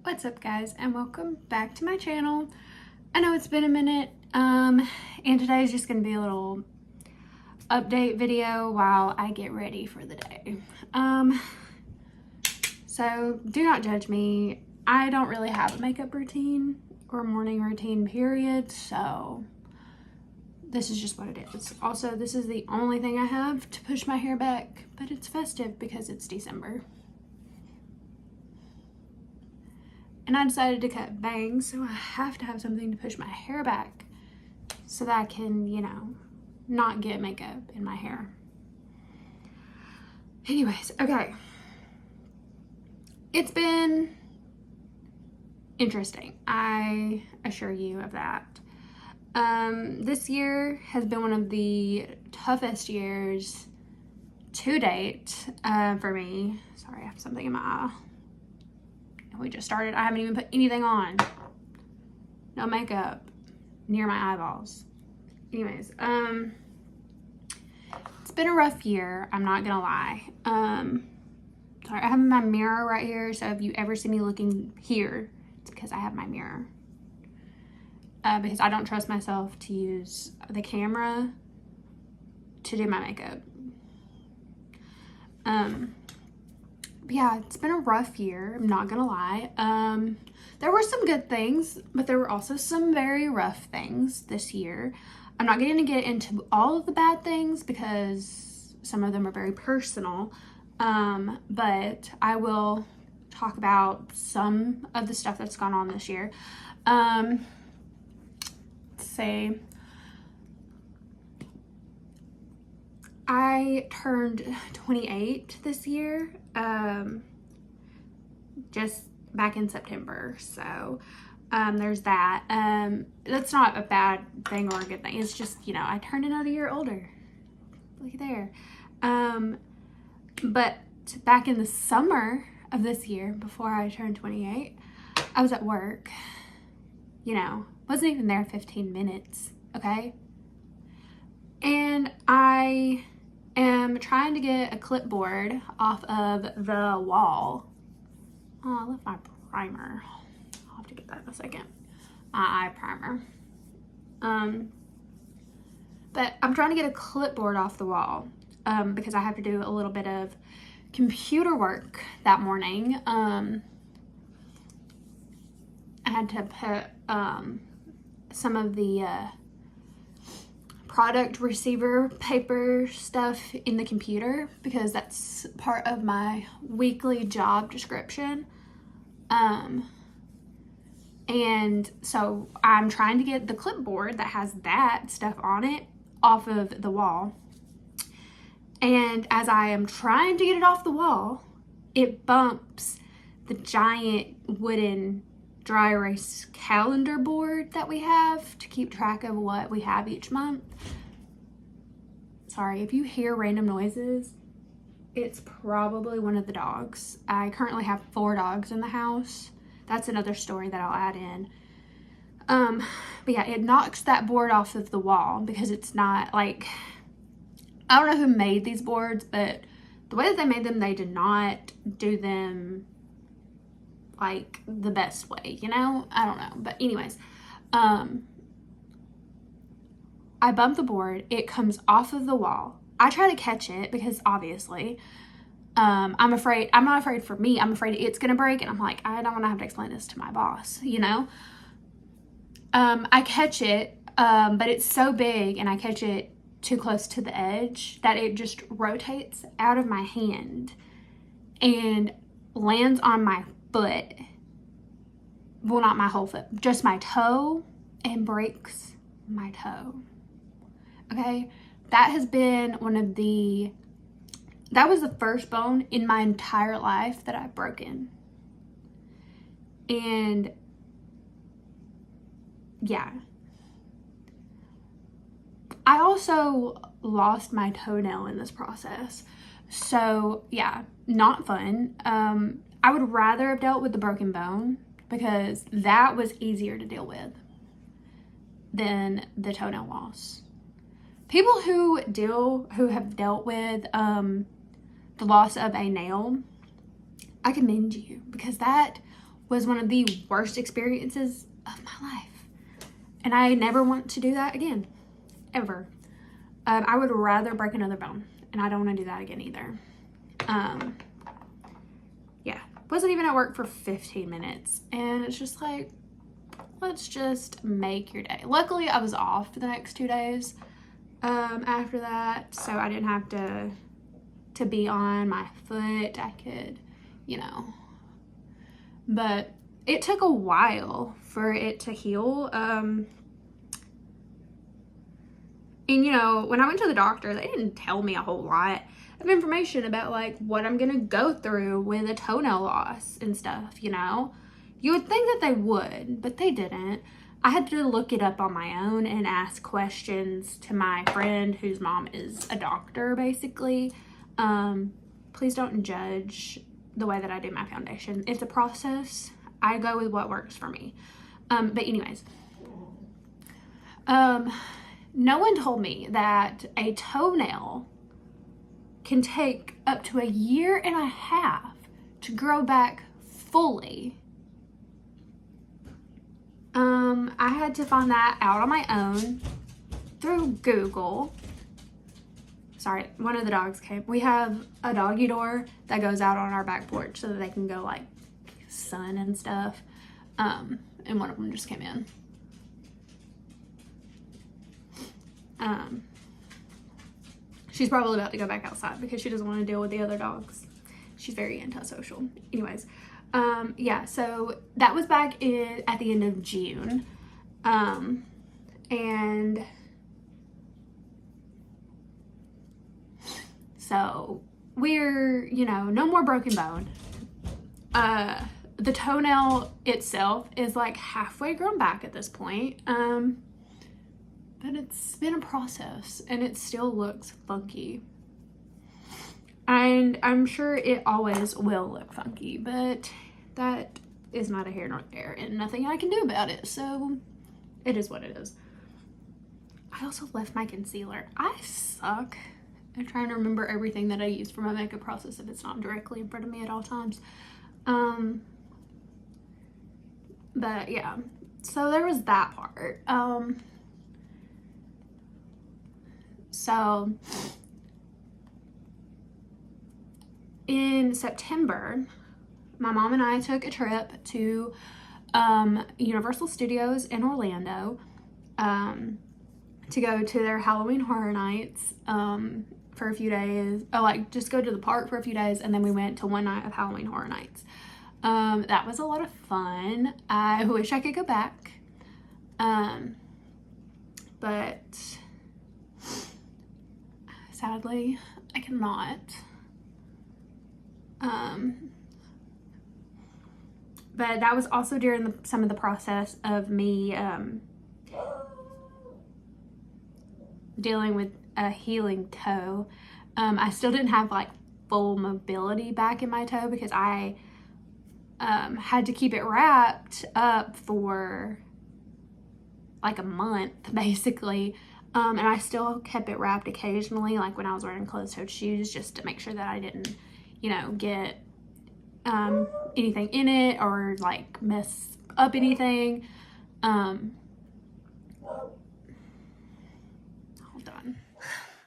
What's up, guys, and welcome back to my channel. I know it's been a minute, and today is just going to be a little update video while I get ready for the day. So do not judge me. I don't really have a makeup routine or morning routine, period, so this is just what it is. Also, this is the only thing I have to push my hair back, but it's festive because it's December. And I decided to cut bangs, so I have to have something to push my hair back so that I can, not get makeup in my hair. Anyways, okay. It's been interesting, I assure you of that. This year has been one of the toughest years to date for me. Sorry, I have something in my eye. We just started. I haven't even put anything on. No makeup near my eyeballs. Anyways, it's been a rough year. I'm not gonna lie. Sorry, I have my mirror right here. So if you ever see me looking here, it's because I have my mirror. Because I don't trust myself to use the camera to do my makeup. But yeah, it's been a rough year, I'm not gonna lie. There were some good things, but there were also some very rough things this year. I'm not going to get into all of the bad things because some of them are very personal, but I will talk about some of the stuff that's gone on this year. Let's say I turned 28 this year, just back in September, so there's that. That's not a bad thing or a good thing. It's just, I turned another year older. Look there. But back in the summer of this year, before I turned 28, I was at work. Wasn't even there 15 minutes, okay? And I am trying to get a clipboard off of the wall. Oh, I left my primer. I'll have to get that in a second. My eye primer. But I'm trying to get a clipboard off the wall because I have to do a little bit of computer work that morning. I had to put some of the product receiver paper stuff in the computer because that's part of my weekly job description. And so I'm trying to get the clipboard that has that stuff on it off of the wall. And as I am trying to get it off the wall, it bumps the giant wooden dry erase calendar board that we have to keep track of what we have each month. Sorry, if you hear random noises, it's probably one of the dogs. I currently have 4 dogs in the house. That's another story that I'll add in. But yeah, it knocks that board off of the wall because it's not like, I don't know who made these boards, but the way that they made them, they did not do them like the best way, I don't know. But anyways, I bump the board, it comes off of the wall. I try to catch it because obviously, I'm not afraid for me, I'm afraid it's gonna break, and I'm like, I don't want to have to explain this to my boss, I catch it, but it's so big and I catch it too close to the edge that it just rotates out of my hand and lands on my foot. Well, not my whole foot, just my toe, and breaks my toe. Okay, that has been that was the first bone in my entire life that I've broken. And yeah. I also lost my toenail in this process. So yeah, not fun. I would rather have dealt with the broken bone because that was easier to deal with than the toenail loss. People who have dealt with the loss of a nail, I commend you because that was one of the worst experiences of my life. And I never want to do that again, ever. I would rather break another bone, and I don't want to do that again either. Yeah, wasn't even at work for 15 minutes, and it's just like, let's just make your day. Luckily, I was off for the next 2 days after that, so I didn't have to be on my foot. I could, but it took a while for it to heal. And when I went to the doctor, they didn't tell me a whole lot of information about like what I'm gonna go through with a toenail loss and stuff, You would think that they would, but they didn't. I had to look it up on my own and ask questions to my friend whose mom is a doctor, basically. Please don't judge the way that I do my foundation. It's a process. I go with what works for me. But anyways, no one told me that a toenail can take up to 1.5 years to grow back fully. I had to find that out on my own through Google. Sorry, one of the dogs came. We have a doggy door that goes out on our back porch so that they can go like sun and stuff. And one of them just came in. She's probably about to go back outside because she doesn't want to deal with the other dogs. She's very antisocial. Anyways, yeah, so that was back at the end of June. And so we're, no more broken bone. The toenail itself is like halfway grown back at this point. But it's been a process and it still looks funky. And I'm sure it always will look funky, but that is neither here nor there and nothing I can do about it. So it is what it is. I also left my concealer. I suck at trying to remember everything that I use for my makeup process if it's not directly in front of me at all times. But yeah, so there was that part. So in September, my mom and I took a trip to Universal Studios in Orlando to go to their Halloween Horror Nights for a few days. Just go to the park for a few days, and then we went to one night of Halloween Horror Nights. That was a lot of fun. I wish I could go back. But sadly, I cannot. But that was also during some of the process of me dealing with a healing toe. I still didn't have like full mobility back in my toe because I had to keep it wrapped up for like a month basically. And I still kept it wrapped occasionally, like when I was wearing closed-toed shoes, just to make sure that I didn't, get anything in it or like mess up anything. Hold on.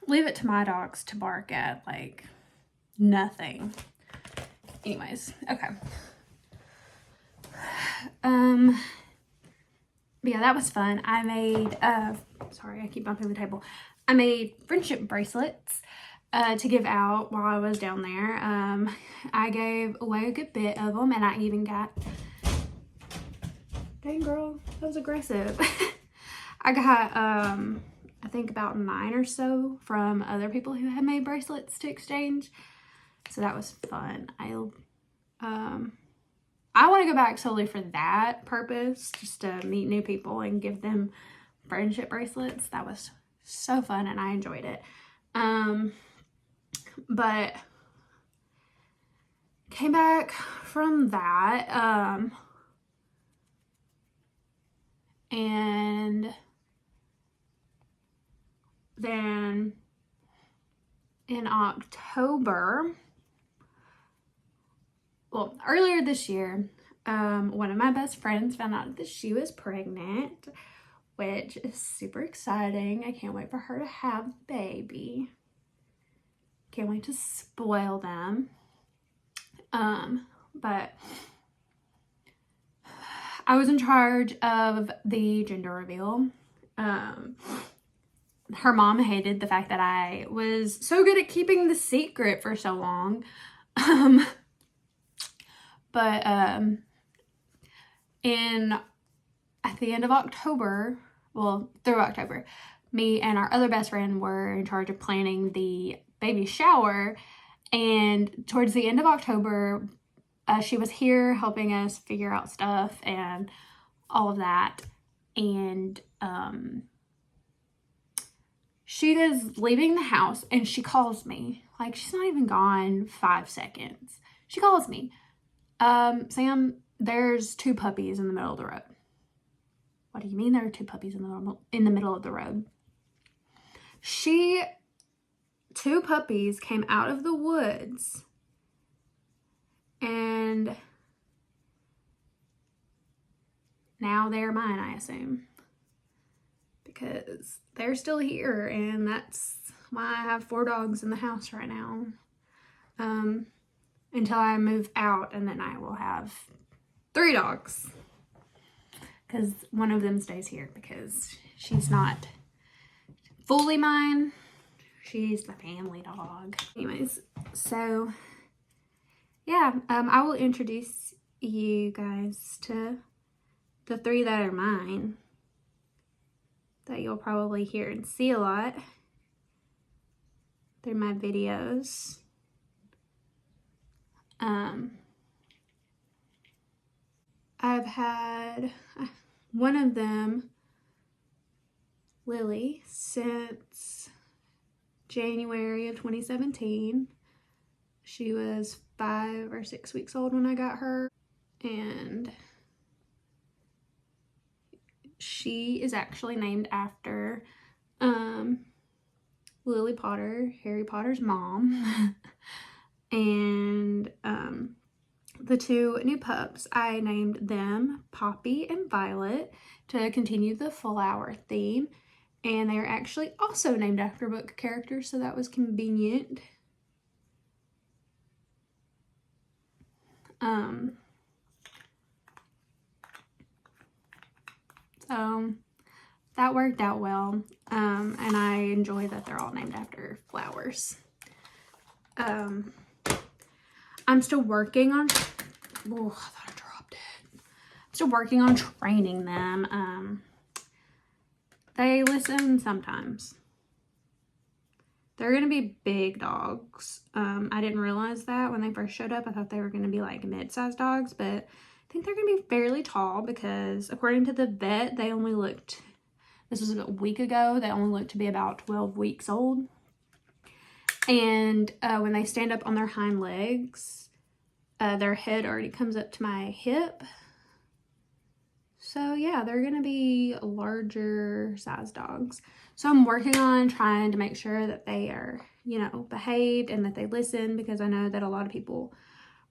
Leave it to my dogs to bark at like nothing. Anyways, okay. But yeah, that was fun. I made, sorry, I keep bumping the table. I made friendship bracelets to give out while I was down there. I gave away a good bit of them, and I even got, dang girl, that was aggressive. I got, I think about 9 or so from other people who had made bracelets to exchange. So that was fun. I want to go back solely for that purpose, just to meet new people and give them friendship bracelets. That was so fun and I enjoyed it. But came back from that, and then in October, well, earlier this year, one of my best friends found out that she was pregnant, which is super exciting. I can't wait for her to have the baby. Can't wait to spoil them. But I was in charge of the gender reveal. Her mom hated the fact that I was so good at keeping the secret for so long. But at the end of October, well, through October, me and our other best friend were in charge of planning the baby shower. And towards the end of October, she was here helping us figure out stuff and all of that. And she is leaving the house and she calls me. Like, she's not even gone 5 seconds. She calls me. Sam, there's 2 puppies in the middle of the road. What do you mean there are 2 puppies in the middle of the road? 2 puppies came out of the woods and now they're mine, I assume, because they're still here, and that's why I have 4 dogs in the house right now, until I move out, and then I will have 3 dogs, because one of them stays here because she's not fully mine. She's the family dog. Anyways, so yeah, I will introduce you guys to the 3 that are mine that you'll probably hear and see a lot through my videos. I've had one of them, Lily, since January of 2017. She was 5 or 6 weeks old when I got her, and she is actually named after Lily Potter, Harry Potter's mom. And the 2 new pups, I named them Poppy and Violet to continue the flower theme. And they are actually also named after book characters, so that was convenient. So that worked out well. And I enjoy that they're all named after flowers. I'm still working on, oh, I thought I dropped it. I'm still working on training them. They listen sometimes. They're going to be big dogs. I didn't realize that when they first showed up. I thought they were going to be like mid-sized dogs, but I think they're going to be fairly tall because according to the vet, they only looked, this was a week ago, they only looked to be about 12 weeks old. And when they stand up on their hind legs, their head already comes up to my hip. So yeah, they're gonna be larger size dogs. So I'm working on trying to make sure that they are, you know, behaved and that they listen, because I know that a lot of people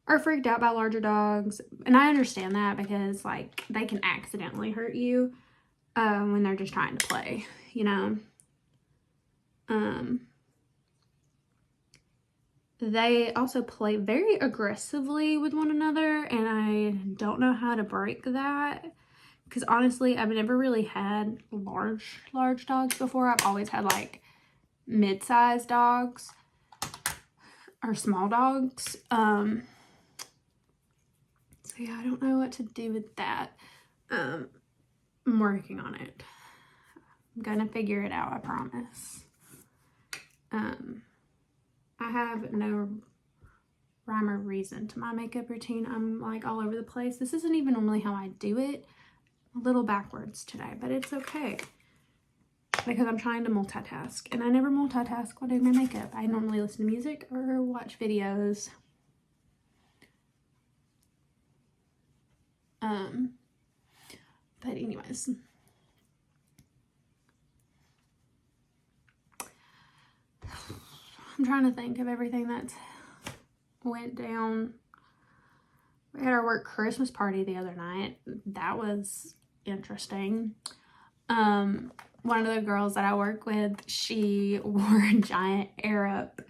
are freaked out by larger dogs. And I understand that, because like they can accidentally hurt you when they're just trying to play, you know. They also play very aggressively with one another, and I don't know how to break that. Because honestly, I've never really had large dogs before. I've always had like mid-sized dogs or small dogs. So yeah, I don't know what to do with that. I'm working on it. I'm gonna figure it out, I promise. I have no rhyme or reason to my makeup routine. I'm like all over the place. This isn't even normally how I do it. A little backwards today, but it's okay, because I'm trying to multitask, and I never multitask while doing my makeup. I normally listen to music or watch videos. But anyways, I'm trying to think of everything that went down We had our work Christmas party the other night. That was interesting. One of the girls that I work with, she wore a giant Arab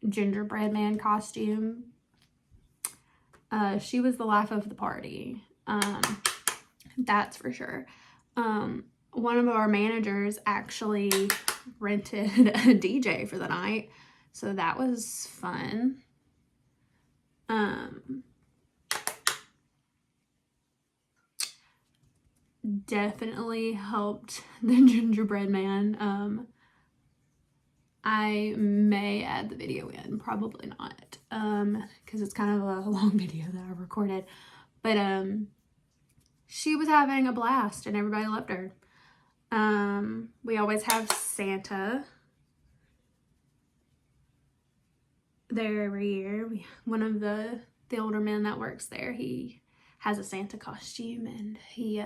gingerbread man costume. She was the life of the party. That's for sure. One of our managers actually rented a DJ for the night, so that was fun. Definitely helped the gingerbread man. I may add the video in, probably not, because it's kind of a long video that I recorded, but she was having a blast and everybody loved her. We always have Santa there every year. One of the older men that works there, he has a Santa costume, and he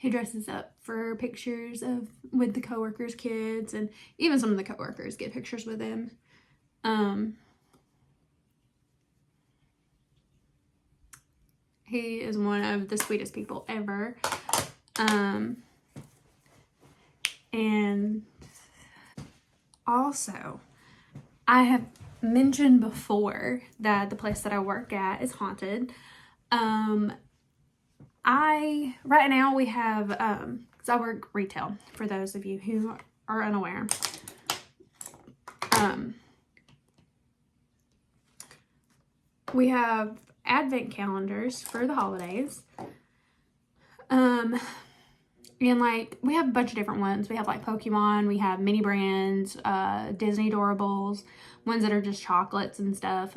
dresses up for pictures with the coworkers' kids, and even some of the coworkers get pictures with him. He is one of the sweetest people ever. And also, I have mentioned before that the place that I work at is haunted. Right now we have, because I work retail, for those of you who are unaware. We have advent calendars for the holidays. And like, we have a bunch of different ones. We have like Pokemon, we have mini brands, Disney Doorables, ones that are just chocolates and stuff.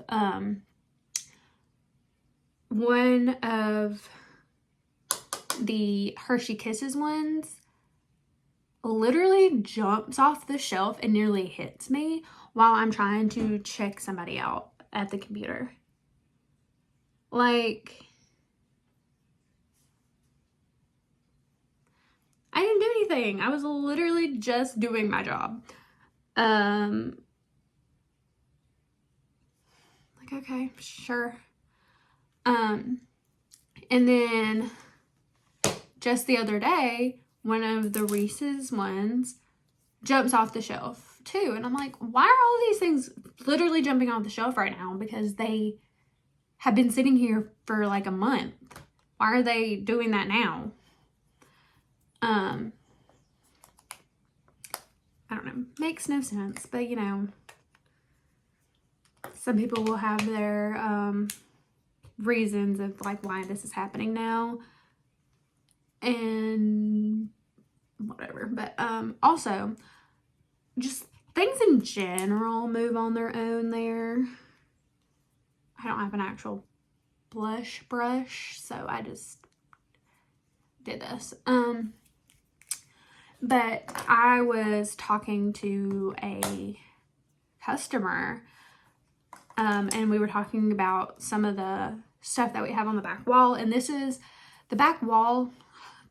One of the Hershey Kisses ones literally jumps off the shelf and nearly hits me while I'm trying to check somebody out at the computer. Like, I didn't do anything. I was literally just doing my job. Like, okay, sure. And then just the other day, one of the Reese's ones jumps off the shelf too. And I'm like, why are all these things literally jumping off the shelf right now? Because they have been sitting here for like a month. Why are they doing that now? I don't know. Makes no sense. But, you know, some people will have their reasons of like why this is happening now. And whatever. But also, just things in general move on their own there. I don't have an actual blush brush, so I just did this. But I was talking to a customer, and we were talking about some of the stuff that we have on the back wall. And this is the back wall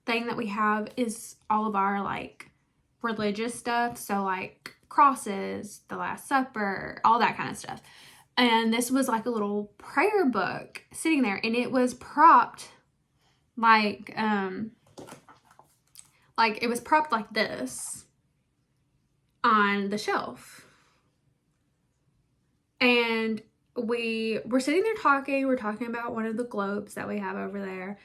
thing that we have is all of our like religious stuff. So like crosses, the Last Supper, all that kind of stuff. And this was like a little prayer book sitting there, and it was propped like it was propped like this on the shelf. And we were sitting there talking. We're talking about one of the globes that we have over there.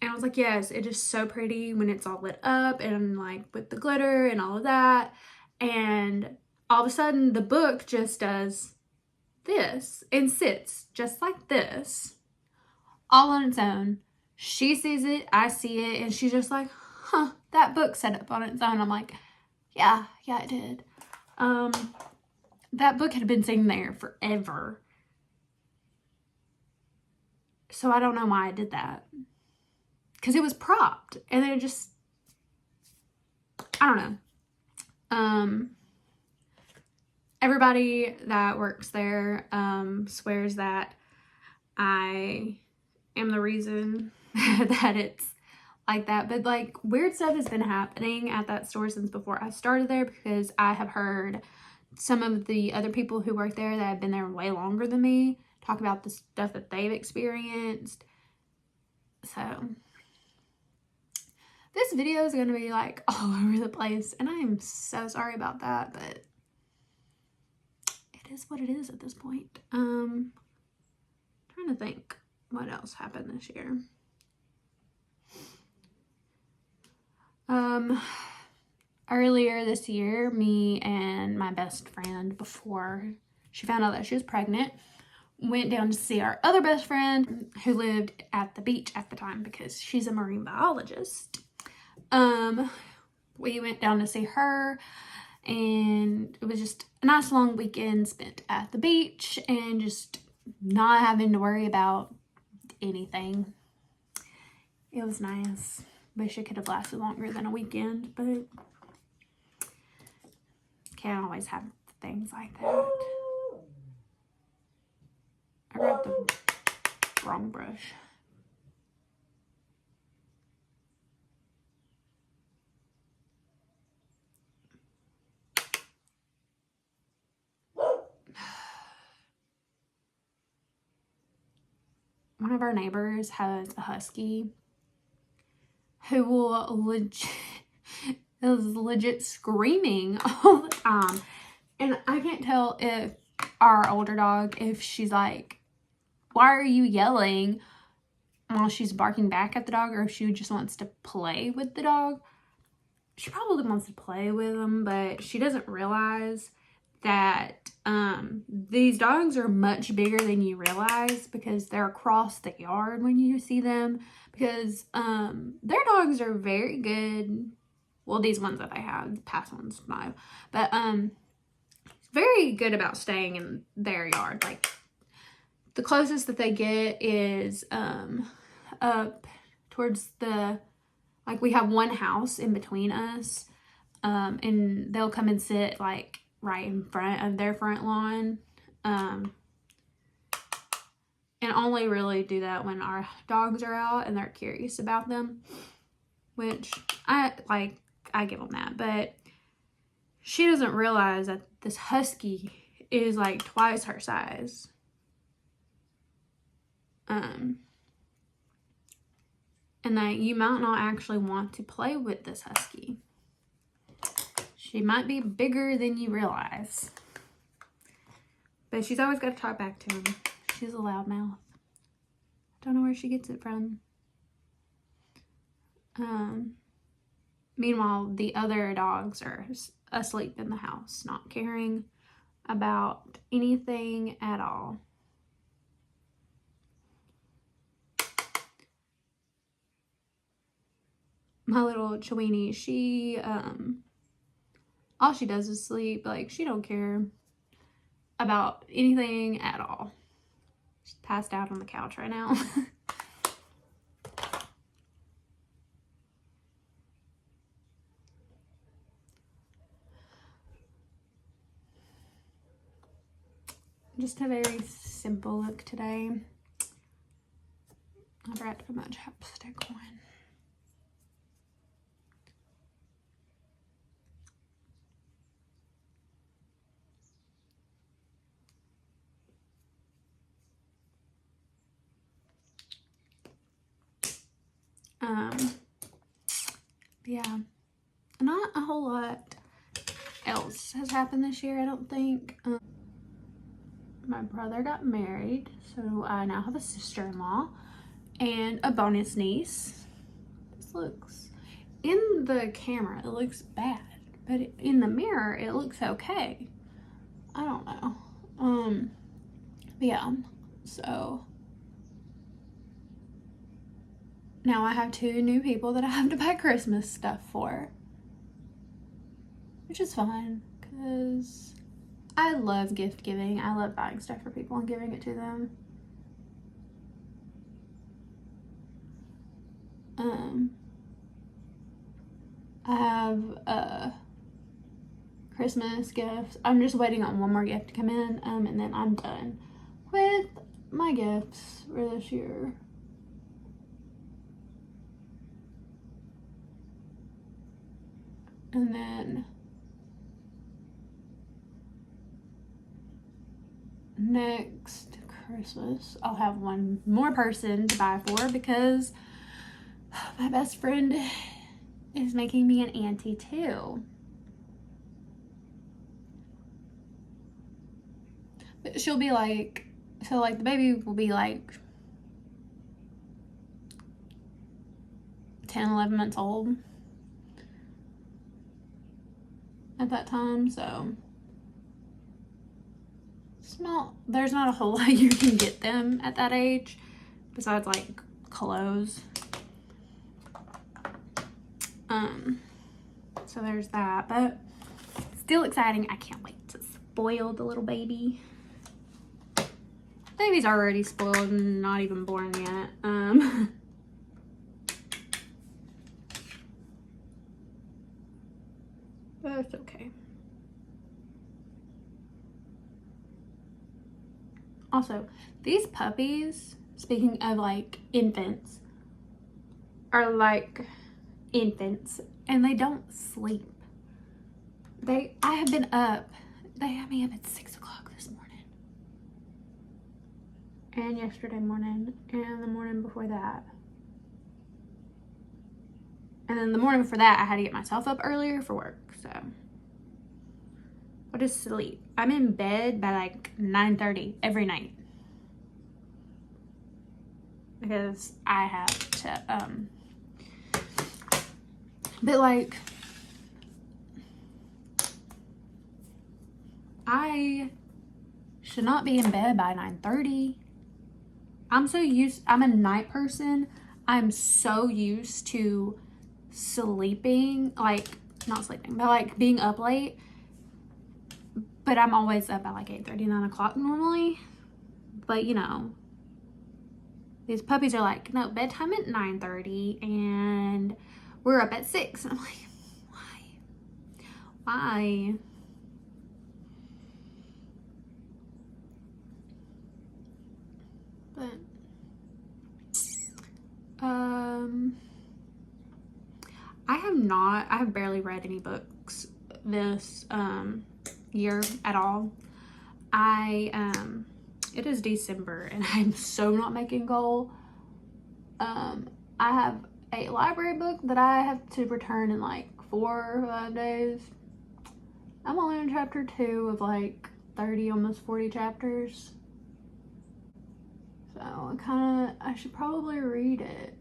And I was like, yes, it is so pretty when it's all lit up and like with the glitter and all of that. And all of a sudden the book just does this and sits just like this, all on its own. She sees it, I see it, and she's just like, huh, that book set up on its own. I'm like, yeah, it did. That book had been sitting there forever. So I don't know why I did that. Because it was propped. And then it just, I don't know. Everybody that works there swears that I am the reason that it's like that. But like, weird stuff has been happening at that store since before I started there, because I have heard some of the other people who work there that have been there way longer than me talk about the stuff that they've experienced. So this video is going to be like all over the place, and I am so sorry about that, but it is what it is at this point. Trying to think what else happened this year. Earlier this year, me and my best friend, before she found out that she was pregnant, went down to see our other best friend who lived at the beach at the time because she's a marine biologist. We went down to see her, and it was just a nice long weekend spent at the beach and just not having to worry about anything. It was nice. Wish it could have lasted longer than a weekend, but can't always have things like that. I grabbed the wrong brush. One of our neighbors has a husky who will legit screaming all the time. And I can't tell if our older dog, if she's like, why are you yelling while she's barking back at the dog, or if she just wants to play with the dog. She probably wants to play with him, but she doesn't realize that these dogs are much bigger than you realize because they're across the yard when you see them, because their dogs are very good. Well, these ones that I have, the past ones, no, but very good about staying in their yard. Like, the closest that they get is up towards the, like, we have one house in between us, and they'll come and sit like right in front of their front lawn, and only really do that when our dogs are out and they're curious about them, which I give them that. But she doesn't realize that this husky is like twice her size. And that you might not actually want to play with this husky. She might be bigger than you realize. But she's always got to talk back to him. She's a loudmouth. Don't know where she gets it from. Meanwhile, the other dogs are asleep in the house, not caring about anything at all. My little Chewini, she, all she does is sleep. Like, she don't care about anything at all. She's passed out on the couch right now. Just a very simple look today. I forgot to put my chapstick on. Yeah, not a whole lot else has happened this year, I don't think. My brother got married, so I now have a sister-in-law and a bonus niece. This looks, in the camera, it looks bad, but in the mirror, it looks okay. I don't know. But yeah, so now I have 2 new people that I have to buy Christmas stuff for, which is fine because I love gift giving. I love buying stuff for people and giving it to them. I have Christmas gifts. I'm just waiting on one more gift to come in, and then I'm done with my gifts for this year. And then next Christmas, I'll have one more person to buy for because my best friend is making me an auntie too. But she'll be like, so like the baby will be like 10, 11 months old at that time, so there's not a whole lot you can get them at that age besides like clothes. So there's that, but still exciting. I can't wait to spoil the little baby. Baby's already spoiled and not even born yet. But it's okay. Also, these puppies, speaking of like infants, are like infants and they don't sleep. I have been up. They had me up at 6 o'clock this morning. And yesterday morning. And the morning before that. And then the morning before that, I had to get myself up earlier for work. So, I'll just sleep. I'm in bed by like 9:30 every night. Because I have to, but like, I should not be in bed by 9:30. I'm a night person. I'm so used to sleeping, like, not sleeping, but like being up late. But I'm always up at like 8:30, 9 o'clock normally. But you know, these puppies are like, no, bedtime at 9:30 and we're up at 6. And I'm like, why? But, I have barely read any books this, year at all. It is December and I'm so not making goal. I have a library book that I have to return in like 4 or 5 days. I'm only on chapter 2 of like 30, almost 40 chapters. So I should probably read it.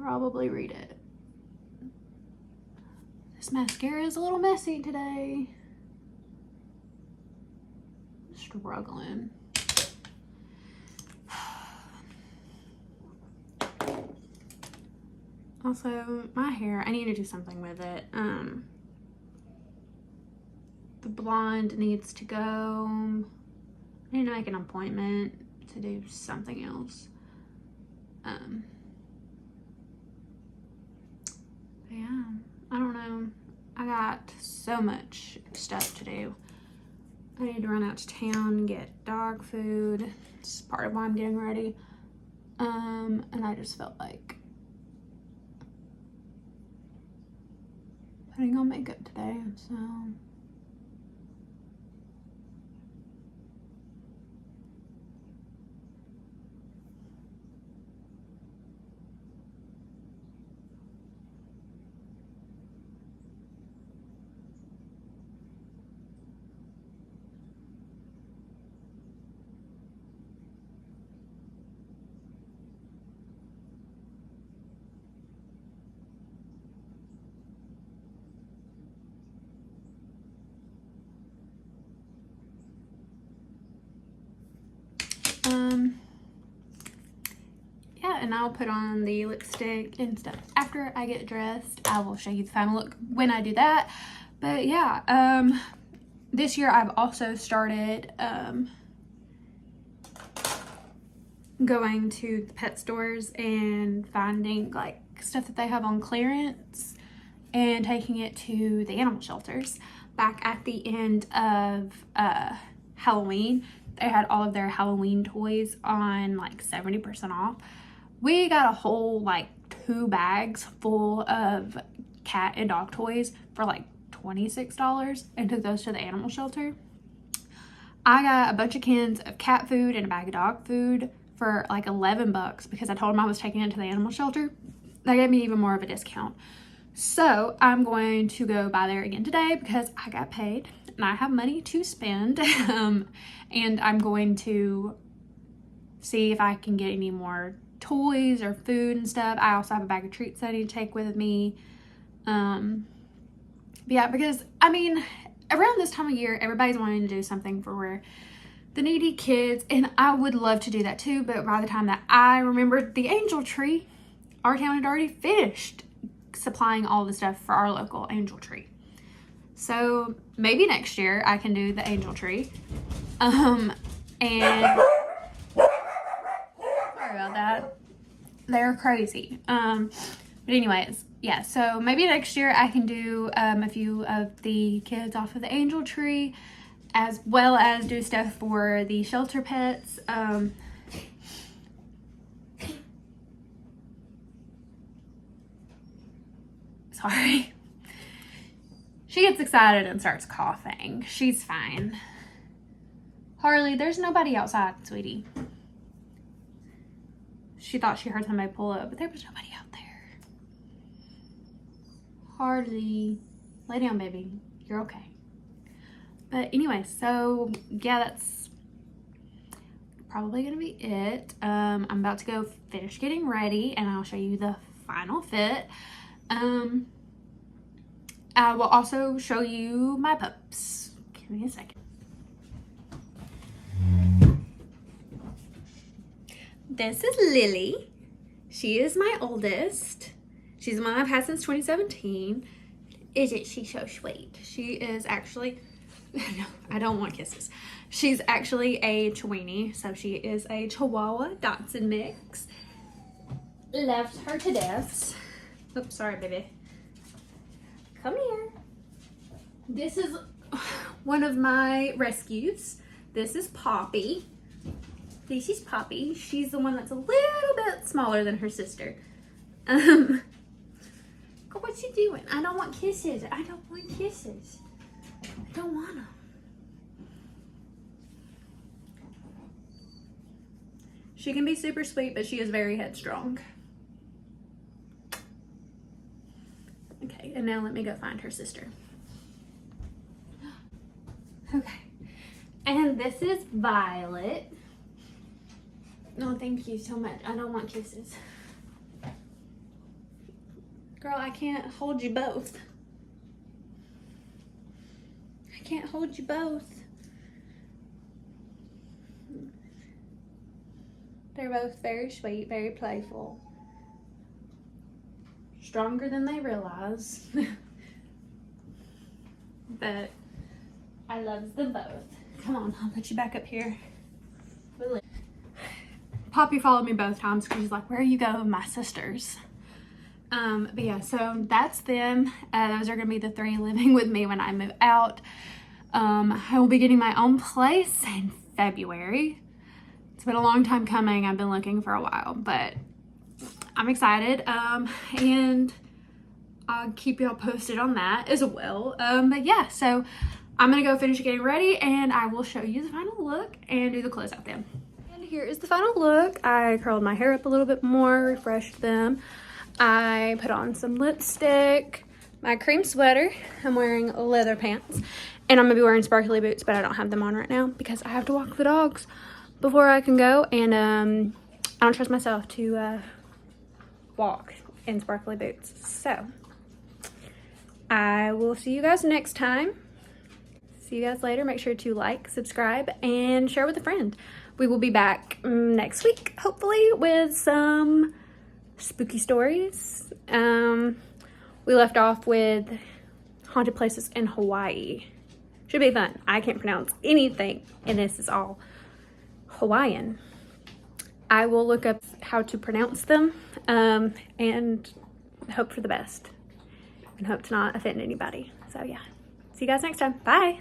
Probably read it. This mascara is a little messy today. Struggling. Also, my hair, I need to do something with it. The blonde needs to go. I need to make an appointment to do something else. Yeah, I don't know. I got so much stuff to do. I need to run out to town and get dog food. It's part of why I'm getting ready. And I just felt like putting on makeup today, so. Yeah, and I'll put on the lipstick and stuff after I get dressed. I will show you the final look when I do that. But yeah, this year I've also started going to the pet stores and finding like stuff that they have on clearance and taking it to the animal shelters. Back at the end of Halloween, they had all of their Halloween toys on like 70% off. We got a whole like 2 bags full of cat and dog toys for like $26 and took those to the animal shelter. I got a bunch of cans of cat food and a bag of dog food for like $11 because I told them I was taking it to the animal shelter. They gave me even more of a discount. So I'm going to go by there again today because I got paid and I have money to spend. And I'm going to see if I can get any more toys or food and stuff. I also have a bag of treats I need to take with me. Yeah, because I mean, around this time of year, everybody's wanting to do something for the needy kids, and I would love to do that too, but by the time that I remembered the angel tree, our town had already finished supplying all the stuff for our local angel tree. So maybe next year I can do the angel tree. And sorry about that. They're crazy. But anyways, yeah, so maybe next year I can do a few of the kids off of the angel tree, as well as do stuff for the shelter pets. Sorry. She gets excited and starts coughing. She's fine. Harley, there's nobody outside, sweetie. She thought she heard somebody pull up, but there was nobody out there. Harley, lay down, baby. You're okay. But anyway, so yeah, that's probably gonna be it. I'm about to go finish getting ready and I'll show you the final fit. I will also show you my pups. Give me a second. This is Lily. She is my oldest. She's the one I've had since 2017. Isn't she so sweet? She is actually, no, I don't want kisses. She's actually a Chiweenie, so she is a Chihuahua Dachshund mix. Loved her to death. Oops, sorry, baby. Come here. This is one of my rescues. This is Poppy. This is Poppy. She's the one that's a little bit smaller than her sister. What's she doing? I don't want kisses. I don't want kisses. I don't want them. She can be super sweet, but she is very headstrong. Okay, and now let me go find her sister. Okay, and this is Violet. No, thank you so much. I don't want kisses. Girl, I can't hold you both. I can't hold you both. They're both very sweet, very playful. Stronger than they realize. But I love them both. Come on, I'll put you back up here. Poppy followed me both times because she's like, where you go, my sisters. But yeah, so that's them. Those are gonna be the 3 living with me when I move out. I will be getting my own place in February. It's been a long time coming. I've been looking for a while, but I'm excited. And I'll keep y'all posted on that as well. But yeah, so I'm gonna go finish getting ready and I will show you the final look and do the closeout then. And here is the final look. I curled my hair up a little bit more, refreshed them. I put on some lipstick, my cream sweater. I'm wearing leather pants and I'm gonna be wearing sparkly boots, but I don't have them on right now because I have to walk the dogs before I can go. And I don't trust myself to walk in sparkly boots. So I will see you guys next time. See you guys later. Make sure to like, subscribe, and share with a friend. We will be back next week, hopefully, with some spooky stories. We left off with haunted places in Hawaii. Should be fun. I can't pronounce anything, and this is all Hawaiian. I will look up how to pronounce them and hope for the best and hope to not offend anybody. So yeah, see you guys next time. Bye.